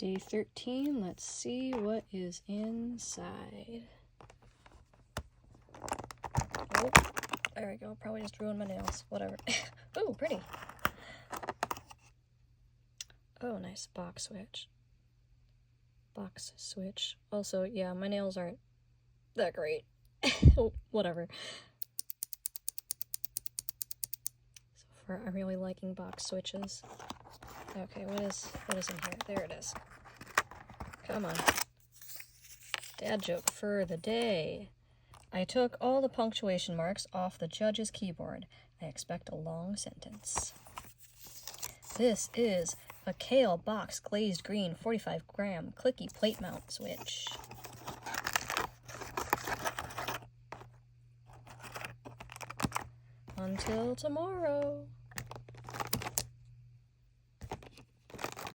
Day 13, let's see what is inside. Oh, there we go. Probably just ruined my nails. Whatever. Ooh, pretty. Oh, nice box switch. Box switch. Also, yeah, my nails aren't that great. Oh, whatever. So far, I'm really liking box switches. Okay, what is in here? There it is. Come on. Dad joke for the day. I took all the punctuation marks off the judge's keyboard. I expect a long sentence. This is a Kale Box Glazed Green 45-gram clicky plate mount switch. Until tomorrow.